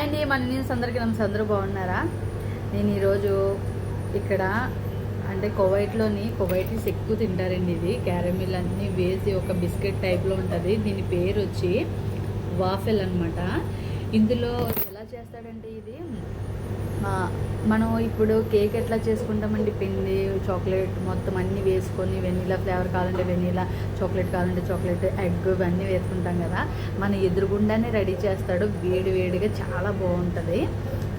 అండి, మన న్యూస్ అందరికీ నమస్తే. అందరూ బాగున్నారా? నేను ఈరోజు ఇక్కడ అంటే కువైటీస్ ఎక్కువ తింటారండి. ఇది క్యారమిల్ అన్నీ వేసి ఒక బిస్కెట్ టైప్లో ఉంటుంది. దీని పేరు వచ్చి వాఫెల్ అనమాట. ఇందులో ఎలా చేస్తాడంటే ఇది మనం ఇప్పుడు కేక్ ఎట్లా చేసుకుంటామండి, పిండి చాక్లెట్ మొత్తం అన్నీ వేసుకొని వెనీలా ఫ్లేవర్ కావాలంటే వెనీలా, చాక్లెట్ కావాలంటే చాక్లెట్, ఎగ్ ఇవన్నీ వేసుకుంటాం కదా. మన ఎదురుగుండానే రెడీ చేస్తాడు వేడిగా, చాలా బాగుంటుంది.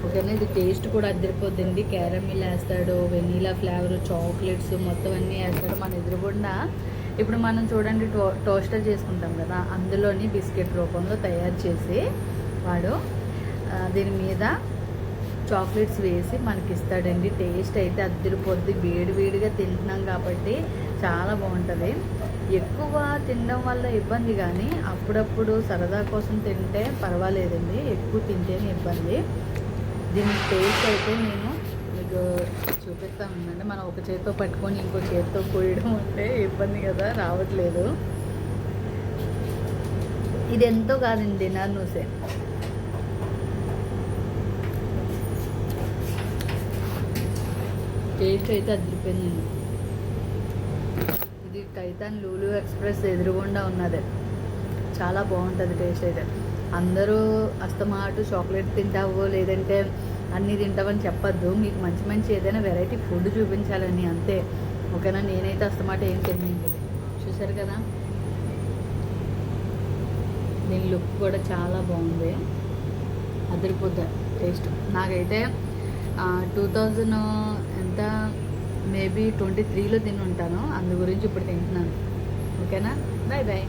ఓకేనా, ఇది టేస్ట్ కూడా అదిరిపోద్దండి. క్యారమిల్ వేస్తాడు, వెనీలా ఫ్లేవర్, చాక్లెట్స్ మొత్తం అన్నీ వేస్తాడు మన ఎదురుగుండా. ఇప్పుడు మనం చూడండి టోస్టర్ చేసుకుంటాం కదా, అందులోని బిస్కెట్ రూపంలో తయారు చేసి వాడు దీని మీద చాక్లెట్స్ వేసి మనకి ఇస్తాడండి. టేస్ట్ అయితే అద్దరిపోద్ది. వేడిగా తింటున్నాం కాబట్టి చాలా బాగుంటుంది. ఎక్కువ తినడం వల్ల ఇబ్బంది, కానీ అప్పుడప్పుడు సరదా కోసం తింటే పర్వాలేదండి. ఎక్కువ తింటేనే ఇబ్బంది. దీని టేస్ట్ అయితే నేను మీకు చూపిస్తా ఉందండి. మనం ఒక చేతితో పట్టుకొని ఇంకో చేతితో పోయడం అంటే ఇబ్బంది కదా, రావట్లేదు. ఇది ఎంతో కాదండి, డిన్నర్ నూసే. టేస్ట్ అయితే అదిరిపోయిందండి. ఇది టైటాన్ లూలు ఎక్స్ప్రెస్ ఎదురుగుండా ఉన్నది. చాలా బాగుంటుంది టేస్ట్ అయితే. అందరూ అస్తమాటు చాక్లెట్ తింటావో లేదంటే అన్నీ తింటావని చెప్పొద్దు. మీకు మంచి ఏదైనా వెరైటీ ఫుడ్ చూపించాలని అంతే. ఓకేనా, నేనైతే అస్తమాట ఏం తినండి. చూసారు కదా, దీని లుక్ కూడా చాలా బాగుంది. అదిరిపోద్ది టేస్ట్. నాకైతే 2000 ఎంత మేబీ 23లో తిని ఉంటాను. అందు గురించి ఇప్పుడు తింటున్నాను. ఓకేనా, బాయ్.